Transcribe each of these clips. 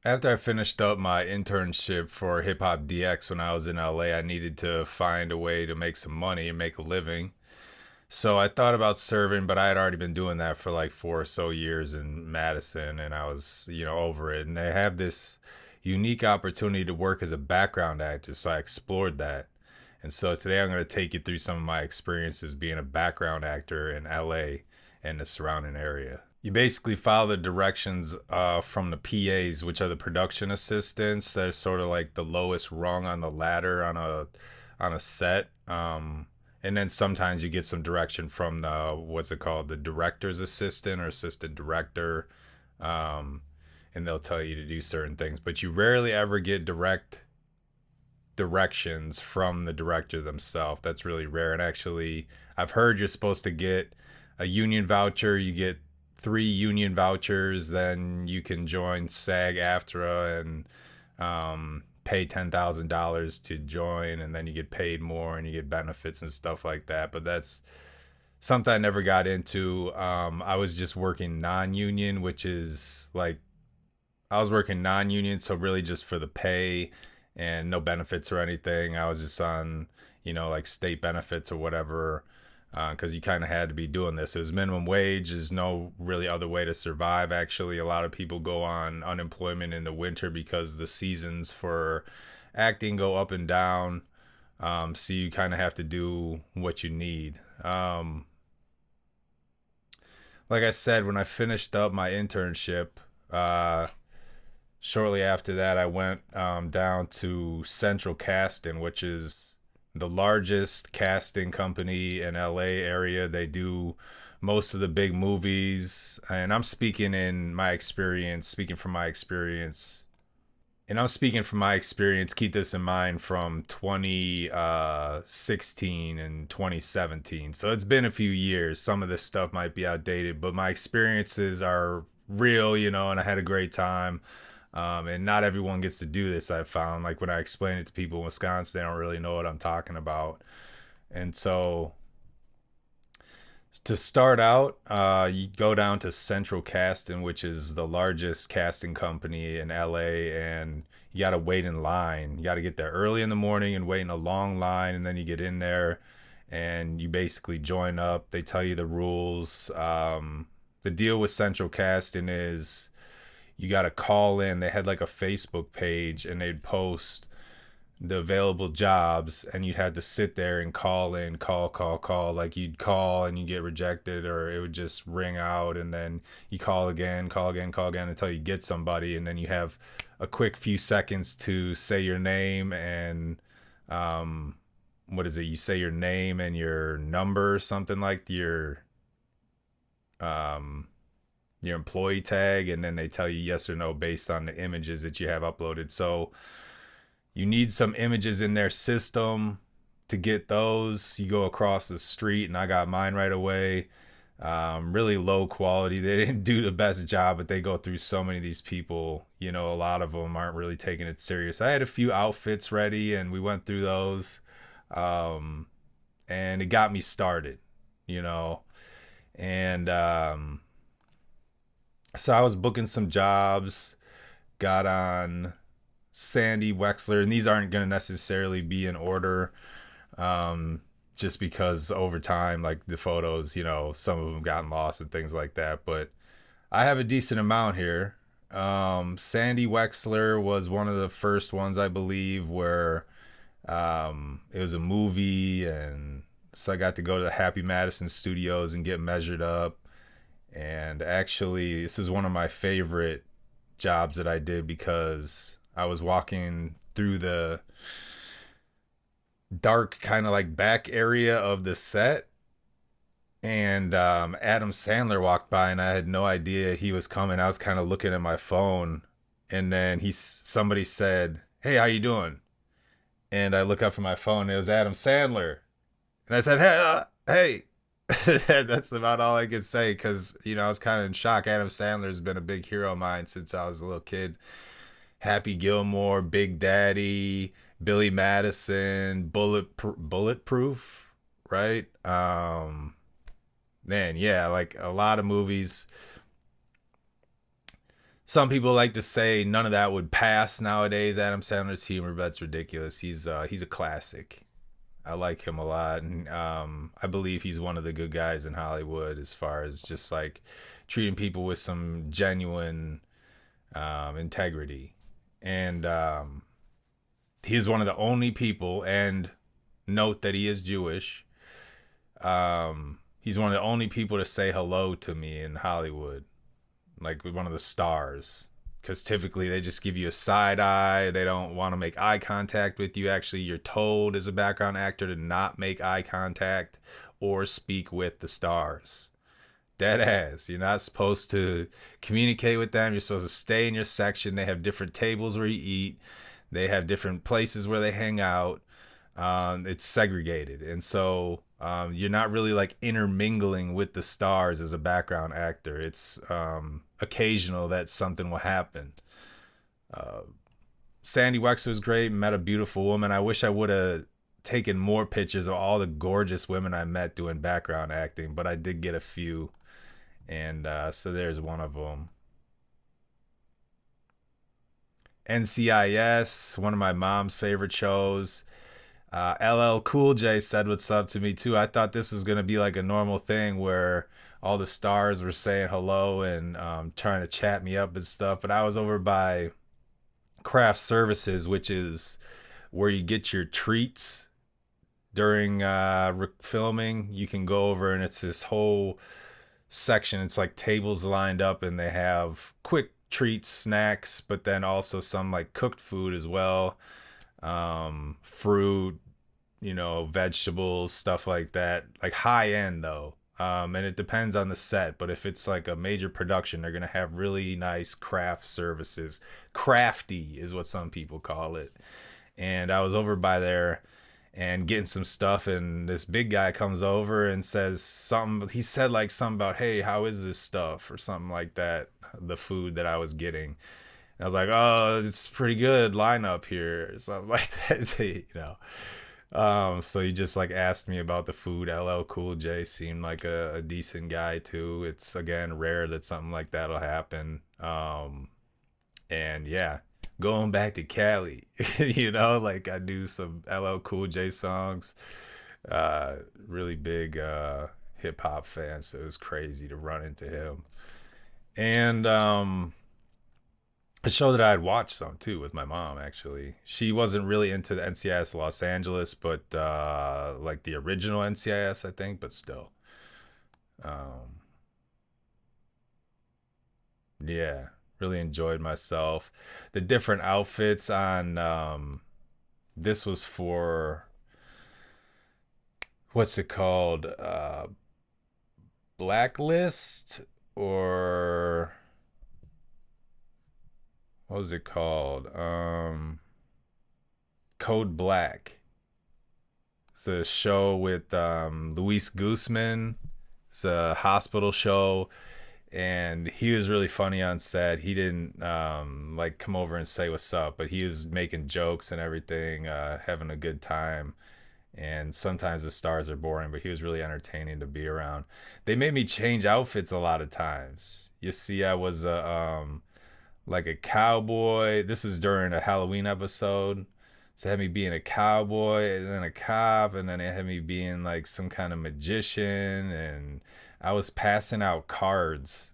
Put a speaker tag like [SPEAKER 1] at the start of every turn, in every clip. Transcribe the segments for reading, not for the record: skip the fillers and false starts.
[SPEAKER 1] After I finished up my internship for Hip Hop DX when I was in LA, I needed to find a way to make some money and make a living. So I thought about serving, but I had already been doing that for like 4 or so years in Madison, and I was, over it. And they have this unique opportunity to work as a background actor, so I explored that. And so today I'm going to take you through some of my experiences being a background actor in LA and the surrounding area. You basically follow the directions from the PAs, which are the production assistants. They're sort of like the lowest rung on the ladder on a set. And then sometimes you get some direction from the what's it called, the director's assistant or assistant director, um, and they'll tell you to do certain things. But you rarely ever get direct directions from the director themselves. That's really rare. And actually, I've heard you're supposed to get a union voucher. You get 3 union vouchers, then you can join SAG-AFTRA and pay $10,000 to join, and then you get paid more and you get benefits and stuff like that. But that's something I never got into. I was just working non-union, which is like I was working non-union, so really just for the pay and no benefits or anything. I was just on, like state benefits or whatever, because you kind of had to be doing this. It was minimum wage. There's no really other way to survive. Actually, a lot of people go on unemployment in the winter because the seasons for acting go up and down. So you kind of have to do what you need. Like I said, when I finished up my internship, uh, shortly after that, I went down to Central Casting, which is the largest casting company in LA area. They do most of the big movies, and I'm speaking from my experience, and I'm speaking from my experience. Keep this in mind from 2016 and 2017. So it's been a few years. Some of this stuff might be outdated, but my experiences are real, and I had a great time. And not everyone gets to do this, I've found. Like when I explain it to people in Wisconsin, they don't really know what I'm talking about. And so to start out, you go down to Central Casting, which is the largest casting company in LA, and you got to wait in line. You got to get there early in the morning and wait in a long line, and then you get in there and you basically join up. They tell you the rules. The deal with Central Casting is you got to call in. They had like a Facebook page and they'd post the available jobs, and you'd have to sit there and call in, call. Like you'd call and you get rejected, or it would just ring out, and then you call again until you get somebody, and then you have a quick few seconds to say your name and what is it? You say your name and your number, something like um your employee tag, and then they tell you yes or no based on the images that you have uploaded. So you need some images in their system. To get those, you go across the street, and I got mine right away. Really low quality. They didn't do the best job, but they go through so many of these people. A lot of them aren't really taking it serious. I had a few outfits ready, and we went through those, um, and it got me started. You know, and So I was booking some jobs, got on Sandy Wexler, and these aren't going to necessarily be in order, um, just because over time, like the photos, some of them gotten lost and things like that. But I have a decent amount here. Sandy Wexler was one of the first ones, I believe, where it was a movie, and so I got to go to the Happy Madison Studios and get measured up. And actually, this is one of my favorite jobs that I did because I was walking through the dark kind of like back area of the set, and Adam Sandler walked by, and I had no idea he was coming. I was kind of looking at my phone, and then somebody said, "Hey, how you doing?" And I look up from my phone, and it was Adam Sandler, and I said, "Hey, hey." That's about all I could say because I was kind of in shock. Adam Sandler's been a big hero of mine since I was a little kid. Happy Gilmore, Big Daddy, Billy Madison, Bulletproof, right? Man, yeah, like a lot of movies. Some people like to say none of that would pass nowadays. Adam Sandler's humor, but that's ridiculous. He's a classic. I like him a lot, and I believe he's one of the good guys in Hollywood as far as just like treating people with some genuine integrity. And he's one of the only people, and note that he is Jewish. He's one of the only people to say hello to me in Hollywood, like one of the stars. Because typically they just give you a side eye. They don't want to make eye contact with you. Actually, you're told as a background actor to not make eye contact or speak with the stars. Dead ass. You're not supposed to communicate with them. You're supposed to stay in your section. They have different tables where you eat. They have different places where they hang out. It's segregated, and so you're not really like intermingling with the stars as a background actor. It's occasional that something will happen. Uh, Sandy Wexler was great. Met a beautiful woman. I wish I would have taken more pictures of all the gorgeous women I met doing background acting, but I did get a few, and so there's one of them. NCIS, one of my mom's favorite shows. LL Cool J said what's up to me too. I thought this was gonna be like a normal thing where all the stars were saying hello and trying to chat me up and stuff. But I was over by Craft Services, which is where you get your treats during filming. You can go over and it's this whole section. It's like tables lined up and they have quick treats, snacks, but then also some like cooked food as well. Fruit, vegetables, stuff like that. Like high end though. And it depends on the set, but if it's like a major production, they're gonna have really nice craft services. Crafty is what some people call it. And I was over by there and getting some stuff, and this big guy comes over and says something. He said like something about, "Hey, how is this stuff?" or something like that. The food that I was getting. And I was like, "Oh, it's pretty good lineup here," something like that. So he just like asked me about the food. LL Cool J seemed like a decent guy too. It's again rare that something like that'll happen. And yeah, going back to Cali, like I do some LL Cool J songs. Really big hip hop fan, so it was crazy to run into him. And a show that I had watched some too with my mom. Actually, she wasn't really into the NCIS Los Angeles, but like the original NCIS, I think. But still, um, yeah, really enjoyed myself. The different outfits on this was for what's it called? Blacklist or what was it called? Code Black. It's a show with Luis Guzman. It's a hospital show, and he was really funny on set. He didn't like come over and say what's up, but he was making jokes and everything, having a good time. And sometimes the stars are boring, but he was really entertaining to be around. They made me change outfits a lot of times. You see, I was like a cowboy. This was during a Halloween episode. So it had me being a cowboy and then a cop, and then it had me being like some kind of magician. And I was passing out cards,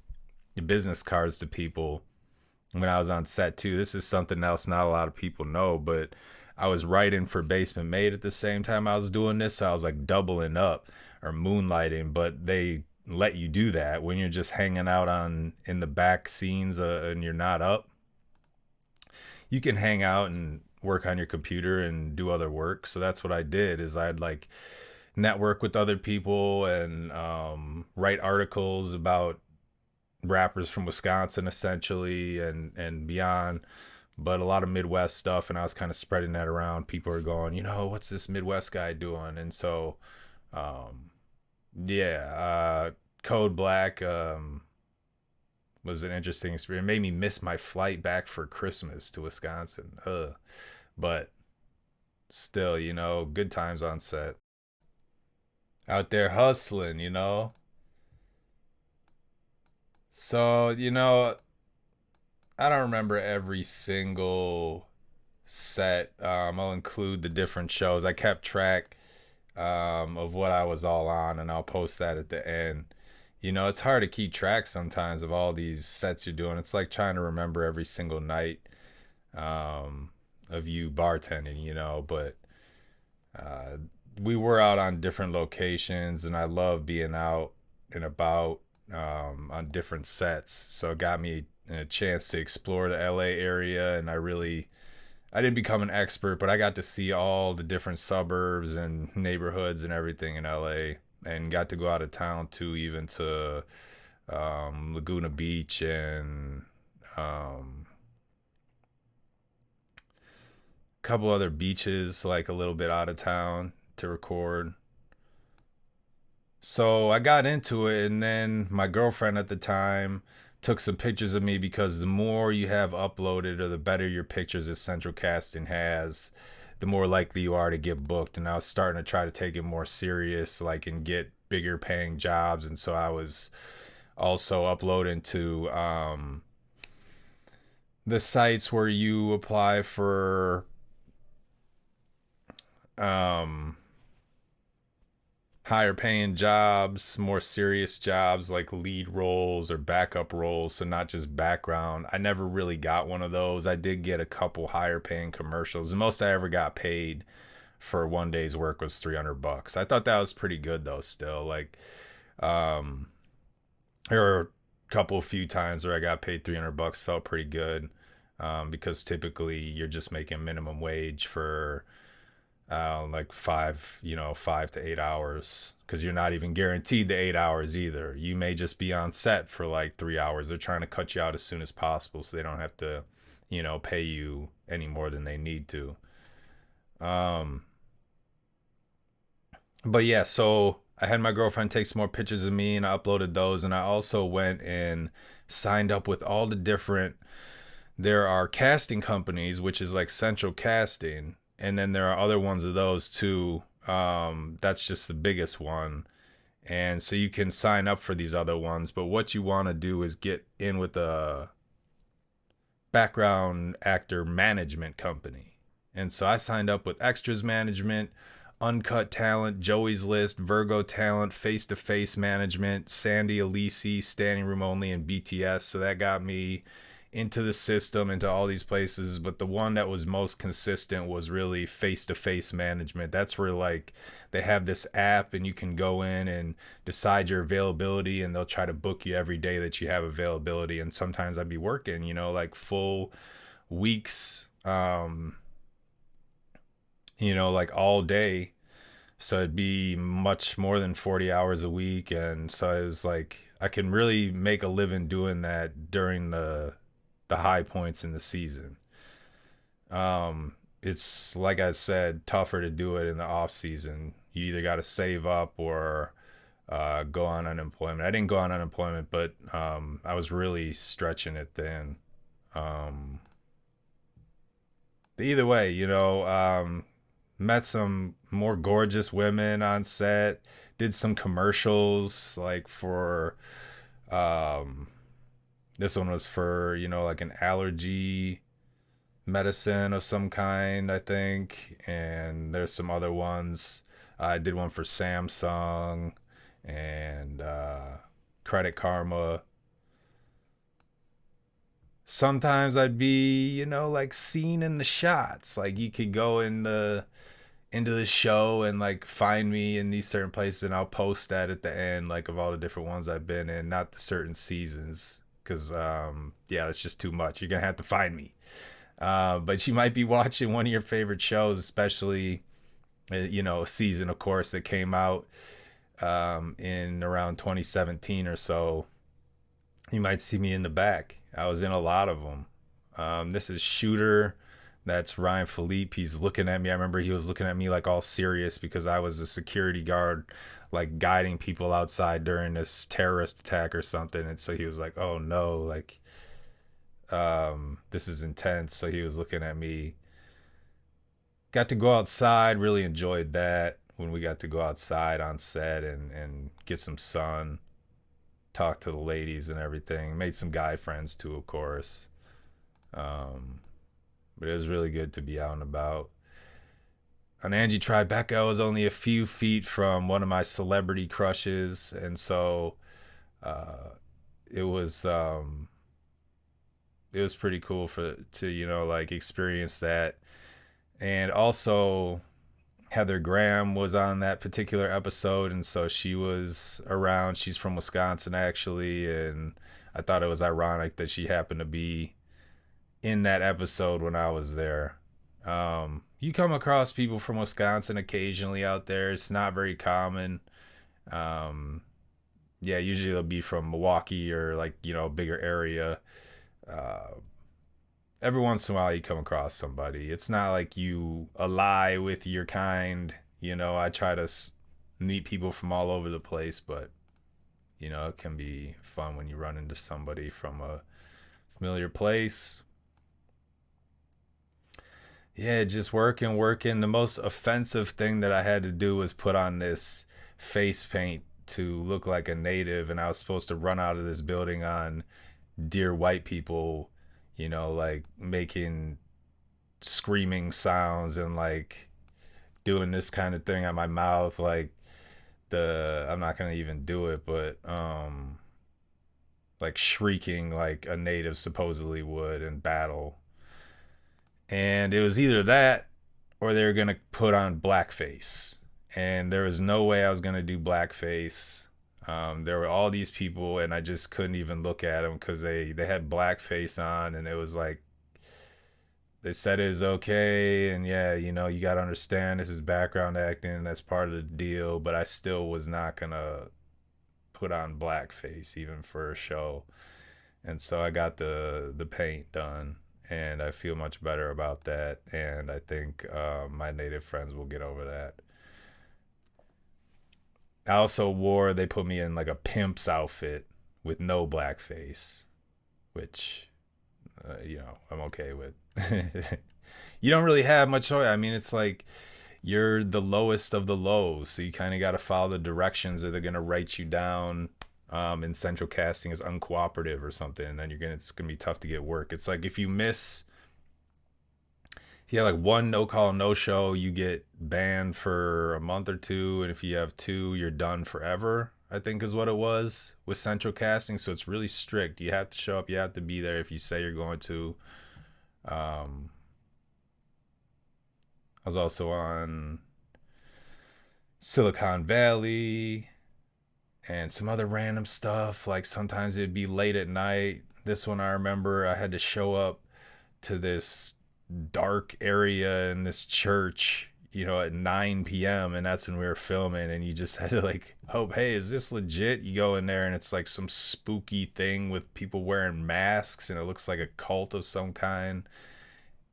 [SPEAKER 1] business cards to people when I was on set too. This is something else not a lot of people know, but I was writing for Basement Made at the same time I was doing this. So I was like doubling up or moonlighting, but they let you do that when you're just hanging out on in the back scenes and you're not up. You can hang out and work on your computer and do other work. So that's what I did is I'd like network with other people and write articles about rappers from Wisconsin essentially and beyond, but a lot of Midwest stuff. And I was kind of spreading that around. People are going, what's this Midwest guy doing? And so, um, yeah, Code Black was an interesting experience. It made me miss my flight back for Christmas to Wisconsin. But still, good times on set. Out there hustling. So, I don't remember every single set. I'll include the different shows. I kept track of what I was all on, and I'll post that at the end. You know, it's hard to keep track sometimes of all these sets you're doing. It's like trying to remember every single night um, of you bartending, you know. But uh, we were out on different locations, and I love being out and about on different sets. So it got me a chance to explore the LA area, and I didn't become an expert, but I got to see all the different suburbs and neighborhoods and everything in LA, and got to go out of town too, even to Laguna Beach and um, a couple other beaches, like a little bit out of town to record. So I got into it, and then my girlfriend at the time took some pictures of me because the more you have uploaded or the better your pictures as Central Casting has, the more likely you are to get booked. And I was starting to try to take it more serious, like, and get bigger paying jobs. And so I was also uploading to the sites where you apply for um, higher paying jobs, more serious jobs like lead roles or backup roles, so not just background. I never really got one of those. I did get a couple higher paying commercials. The most I ever got paid for one day's work was $300. I thought that was pretty good though still. Like um there were a couple few times where I got paid $300 felt pretty good. Because typically you're just making minimum wage for like 5 to 8 hours, because you're not even guaranteed the 8 hours either. You may just be on set for like 3 hours. They're trying to cut you out as soon as possible so they don't have to, pay you any more than they need to. Um, but yeah, so I had my girlfriend take some more pictures of me, and I uploaded those. And I also went and signed up with all the different, there are casting companies, which is like Central Casting, and then there are other ones of those too. That's just the biggest one. And so you can sign up for these other ones, but what you want to do is get in with a background actor management company. And so I signed up with Extras Management, Uncut Talent, Joey's List, Virgo Talent, Face to Face Management, Sandy Elise, Standing Room Only, and BTS. So that got me into the system, into all these places. But the one that was most consistent was really Face to Face Management. That's where, like, they have this app and you can go in and decide your availability, and they'll try to book you every day that you have availability. And sometimes I'd be working, like full weeks, like all day. So it'd be much more than 40 hours a week. And so it was like I can really make a living doing that during the high points in the season. It's, like I said, tougher to do it in the off season. You either got to save up or go on unemployment. I didn't go on unemployment, but I was really stretching it then. Um, but either way, met some more gorgeous women on set. Did some commercials like for um, this one was for, like an allergy medicine of some kind, I think. And there's some other ones. I did one for Samsung and Credit Karma. Sometimes I'd be, like seen in the shots. Like you could go into the show and like find me in these certain places, and I'll post that at the end, like of all the different ones I've been in, not the certain seasons, because yeah, it's just too much. You're gonna have to find me. But you might be watching one of your favorite shows, especially a season, of course, that came out in around 2017 or so. You might see me in the back. I was in a lot of them. This is Shooter. That's Ryan Philippe. He's looking at me. I remember he was looking at me like all serious because I was a security guard, like guiding people outside during this terrorist attack or something. And so he was like, "Oh no, like, this is intense." So he was looking at me. Got to go outside. Really enjoyed that when we got to go outside on set and get some sun, talk to the ladies and everything. Made some guy friends too, of course. Um, but it was really good to be out and about. On Angie Tribeca, I was only a few feet from one of my celebrity crushes, and so uh, it was it was pretty cool for to like experience that. And also Heather Graham was on that particular episode, and so she was around. She's from Wisconsin actually, and I thought it was ironic that she happened to be in that episode when I was there. You come across people from Wisconsin occasionally out there. It's not very common. Um, yeah, usually they'll be from Milwaukee or like a bigger area. Uh, every once in a while you come across somebody. It's not like you ally with your kind. I try to meet people from all over the place, but it can be fun when you run into somebody from a familiar place. Yeah, just working. The most offensive thing that I had to do was put on this face paint to look like a native, and I was supposed to run out of this building on dear white people, like making screaming sounds and like doing this kind of thing on my mouth, like I'm not gonna even do it, but like shrieking like a native supposedly would in battle. And it was either that or they were gonna put on blackface, and there was no way I was gonna do blackface. There were all these people, and I just couldn't even look at them because they had blackface on, and it was like they said it was okay, and yeah, you got to understand this is background acting, and that's part of the deal. But I still was not gonna put on blackface even for a show, and so I got the paint done, and I feel much better about that, and I think my native friends will get over that. I also they put me in like a pimp's outfit with no blackface, which I'm okay with. You don't really have much choice. I mean, it's like you're the lowest of the low, so you kind of got to follow the directions, or they're gonna write you down in central casting as uncooperative or something, and then it's gonna be tough to get work. It's like if you have like one no call no show, you get banned for a month or two, and if you have two, you're done forever. I think is what it was with central casting. So it's really strict. You have to show up. You have to be there if you say you're going to. Um, I was also on Silicon Valley and some other random stuff. Like sometimes it'd be late at night. This one I remember I had to show up to this dark area in this church, at 9 p.m. And that's when we were filming. And you just had to like hope, hey, is this legit? You go in there and it's like some spooky thing with people wearing masks, and it looks like a cult of some kind.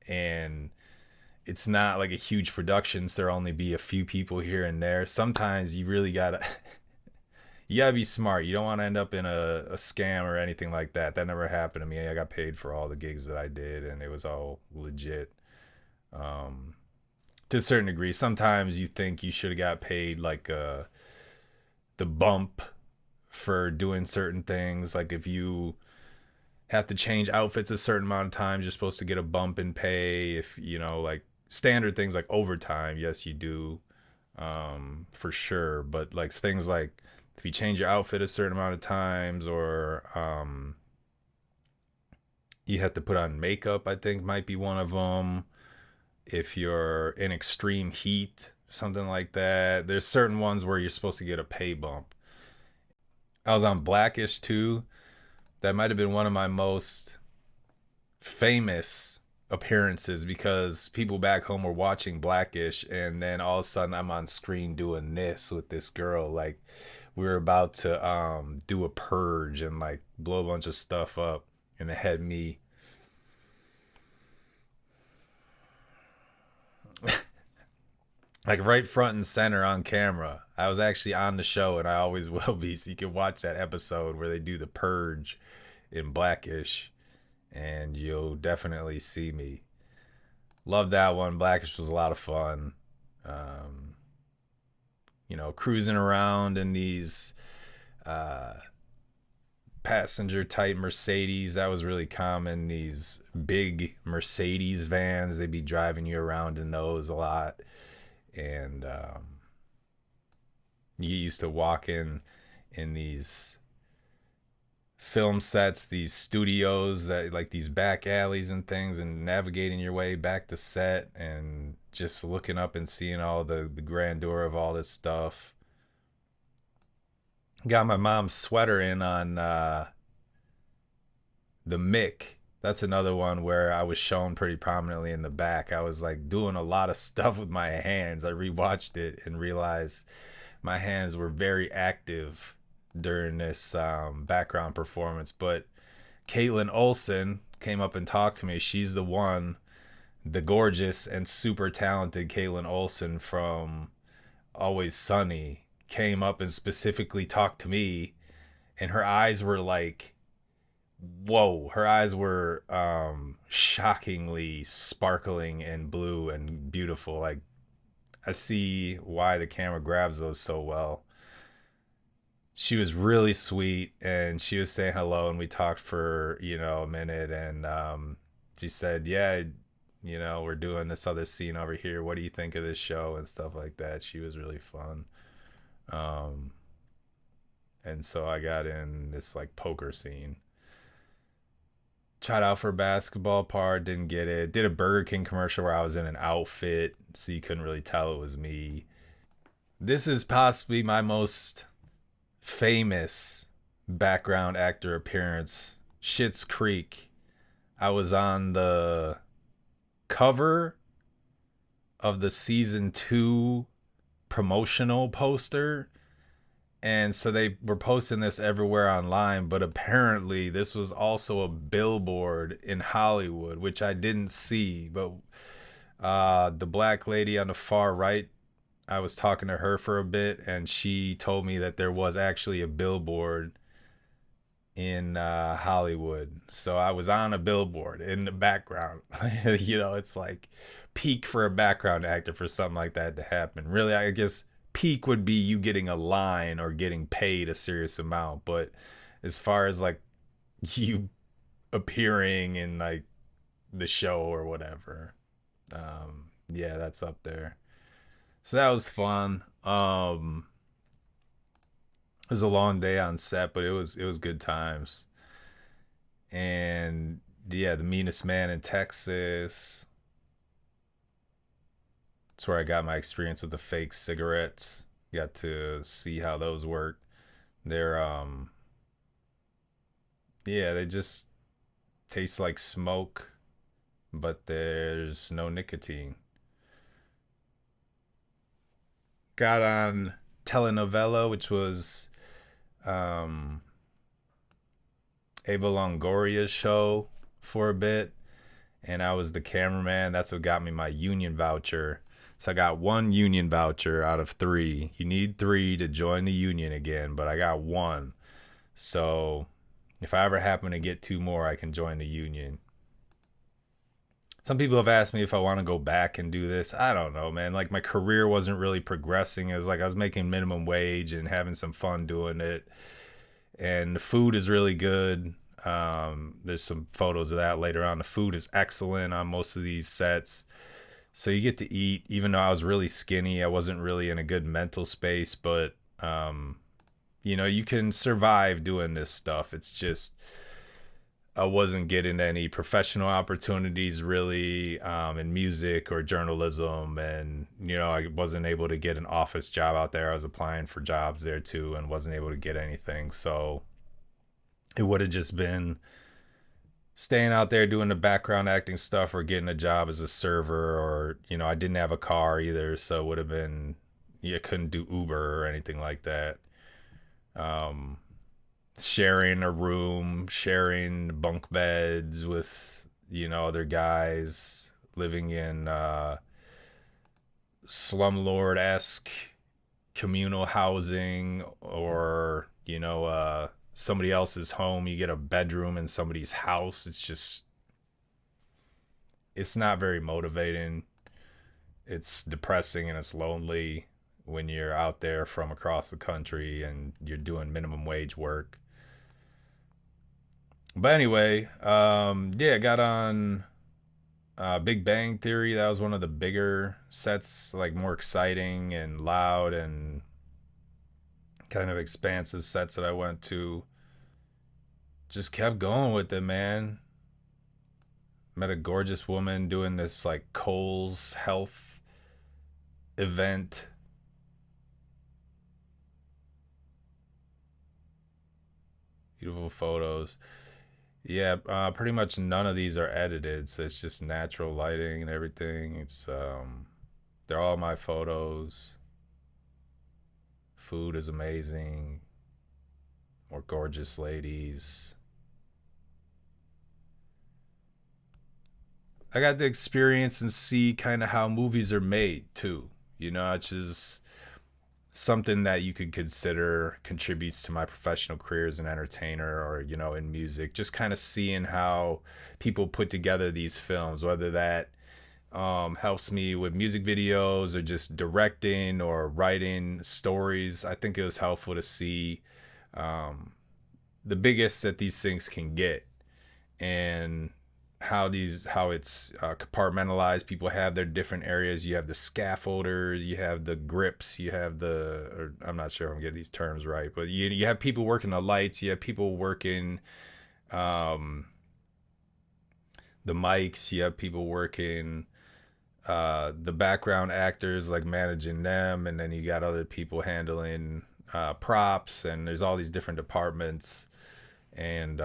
[SPEAKER 1] And it's not like a huge production, so there'll only be a few people here and there. Sometimes you really gotta you gotta be smart. You don't want to end up in a scam or anything like that. That never happened to me. I got paid for all the gigs that I did, and it was all legit. Um, to a certain degree, sometimes you think you should have got paid like the bump for doing certain things. Like if you have to change outfits a certain amount of times, you're supposed to get a bump in pay. If like standard things like overtime, yes, you do, for sure. But like things like if you change your outfit a certain amount of times, or you have to put on makeup, I think might be one of them. If you're in extreme heat, something like that. There's certain ones where you're supposed to get a pay bump. I was on Blackish too. That might have been one of my most famous appearances, because people back home were watching Blackish, and then all of a sudden I'm on screen doing this with this girl. Like we were about to do a purge and like blow a bunch of stuff up, and it had me like right front and center on camera. I was actually on the show, and I always will be. So you can watch that episode where they do the purge in Blackish, and you'll definitely see me. Love that one. Blackish was a lot of fun. Um, cruising around in these uh, passenger type Mercedes. That was really common. These big Mercedes vans, they'd be driving you around in those a lot. And you used to walk in these film sets, these studios, that like these back alleys and things, and navigating your way back to set and just looking up and seeing all the grandeur of all this stuff. Got my mom's sweater in on the Mick. That's another one where I was shown pretty prominently in the back. I was like doing a lot of stuff with my hands. I rewatched it and realized my hands were very active during this background performance. But Caitlin Olsen came up and talked to me. She's the one, the gorgeous and super talented Caitlin Olsen from Always Sunny, came up and specifically talked to me, and her eyes were like, whoa, her eyes were shockingly sparkling and blue and beautiful. Like, I see why the camera grabs those so well. She was really sweet, and she was saying hello, and we talked for a minute, and she said, yeah, we're doing this other scene over here, what do you think of this show and stuff like that. She was really fun. And so I got in this like poker scene. Tried out for a basketball part, didn't get it. Did a Burger King commercial where I was in an outfit, so you couldn't really tell it was me. This is possibly my most famous background actor appearance. Schitt's Creek. I was on the cover of the season 2 promotional poster, and so they were posting this everywhere online, but apparently this was also a billboard in Hollywood, which I didn't see. But the black lady on the far right, I was talking to her for a bit, and she told me that there was actually a billboard in Hollywood. So I was on a billboard in the background. It's like peak for a background actor for something like that to happen. Really, I guess peak would be you getting a line or getting paid a serious amount. But as far as like you appearing in like the show or whatever, yeah, that's up there. So that was fun. It was a long day on set, but it was good times. And yeah, The Meanest Man in Texas. That's where I got my experience with the fake cigarettes. Got to see how those work. They're yeah, they just taste like smoke, but there's no nicotine. Got on telenovela, which was um Ava Longoria's show for a bit, and I was the cameraman. That's what got me my union voucher. So I got one union voucher out of 3. You need 3 to join the union again, but I got one. So if I ever happen to get 2 more, I can join the union. Some people have asked me if I want to go back and do this. I don't know, man. Like, my career wasn't really progressing. It was like I was making minimum wage and having some fun doing it. And the food is really good. There's some photos of that later on. The food is excellent on most of these sets. So you get to eat. Even though I was really skinny, I wasn't really in a good mental space. But, you can survive doing this stuff. It's just I wasn't getting any professional opportunities really in music or journalism. And, I wasn't able to get an office job out there. I was applying for jobs there too and wasn't able to get anything. So it would have just been staying out there doing the background acting stuff or getting a job as a server, or, I didn't have a car either. So it would have been, you couldn't do Uber or anything like that. Sharing a room, sharing bunk beds with, other guys, living in slumlord-esque communal housing, or, somebody else's home. You get a bedroom in somebody's house. It's not very motivating. It's depressing and it's lonely when you're out there from across the country and you're doing minimum wage work. But anyway, yeah, I got on Big Bang Theory. That was one of the bigger sets, like more exciting and loud and kind of expansive sets that I went to. Just kept going with it, man. Met a gorgeous woman doing this like Kohl's health event. Beautiful photos. Yeah, pretty much none of these are edited, so it's just natural lighting and everything. They're all my photos. Food is amazing. More gorgeous ladies. I got to experience and see kind of how movies are made too. It's just something that you could consider contributes to my professional career as an entertainer or, in music. Just kind of seeing how people put together these films, whether that helps me with music videos or just directing or writing stories. I think it was helpful to see um, the biggest that these things can get, and how it's compartmentalized. People have their different areas. You have the scaffolders, you have the grips, you have or I'm not sure if I'm getting these terms right, but you have people working the lights, you have people working um, the mics, you have people working the background actors, like managing them, and then you got other people handling props, and there's all these different departments. And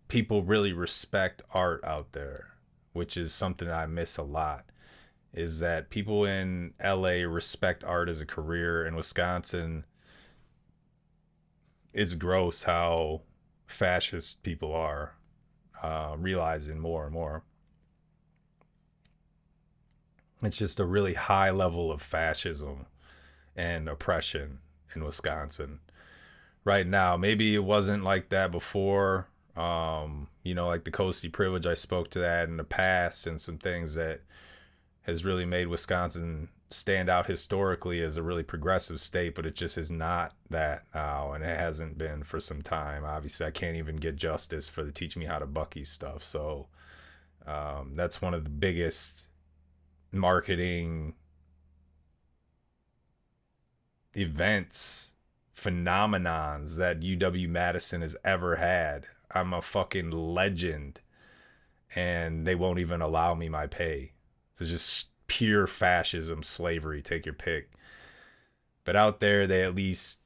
[SPEAKER 1] people really respect art out there, which is something I miss a lot. Is that people in LA respect art as a career. In Wisconsin, it's gross how fascist people are, realizing more and more. It's just a really high level of fascism and oppression in Wisconsin right now. Maybe it wasn't like that before. Like the Coastie privilege, I spoke to that in the past, and some things that has really made Wisconsin stand out historically as a really progressive state, but it just is not that now, and it hasn't been for some time. Obviously, I can't even get justice for the Teach Me How to Bucky stuff. So that's one of the biggest marketing events, phenomenons that UW Madison has ever had. I'm a fucking legend, and they won't even allow me my pay. So just pure fascism, slavery, take your pick. But out there, they at least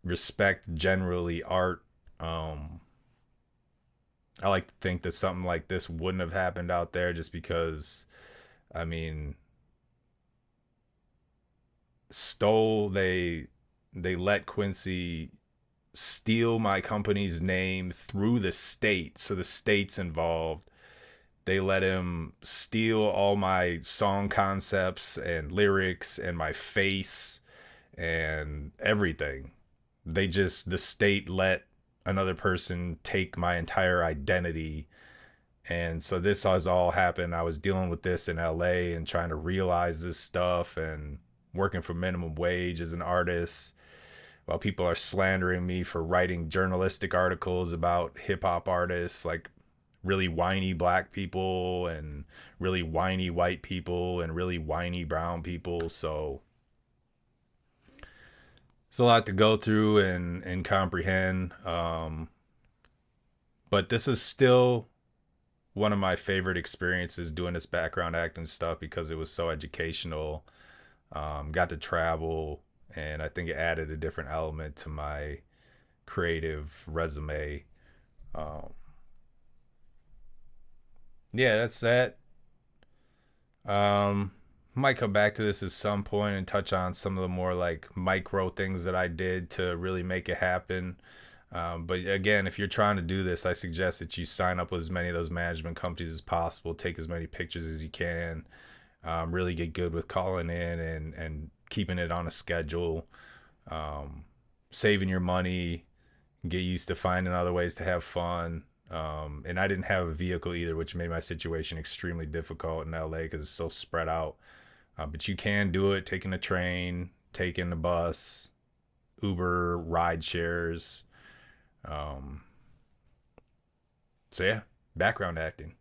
[SPEAKER 1] respect generally art. I like to think that something like this wouldn't have happened out there, just because, I mean, stole they let Quincy steal my company's name through the state, so the state's involved. They let him steal all my song concepts and lyrics and my face and everything. The state let another person take my entire identity. And so this has all happened. I was dealing with this in LA and trying to realize this stuff and working for minimum wage as an artist, while people are slandering me for writing journalistic articles about hip hop artists, like really whiny black people and really whiny white people and really whiny brown people. So it's a lot to go through and comprehend. But this is still one of my favorite experiences doing this background acting stuff, because it was so educational. Got to travel, and I think it added a different element to my creative resume. Um, yeah, that's that. Might come back to this at some point and touch on some of the more like micro things that I did to really make it happen. But again, if you're trying to do this, I suggest that you sign up with as many of those management companies as possible, take as many pictures as you can, really get good with calling in and keeping it on a schedule, saving your money, get used to finding other ways to have fun. And I didn't have a vehicle either, which made my situation extremely difficult in LA because it's so spread out. But you can do it taking a train, taking the bus, Uber, ride shares. Um, So yeah, background acting.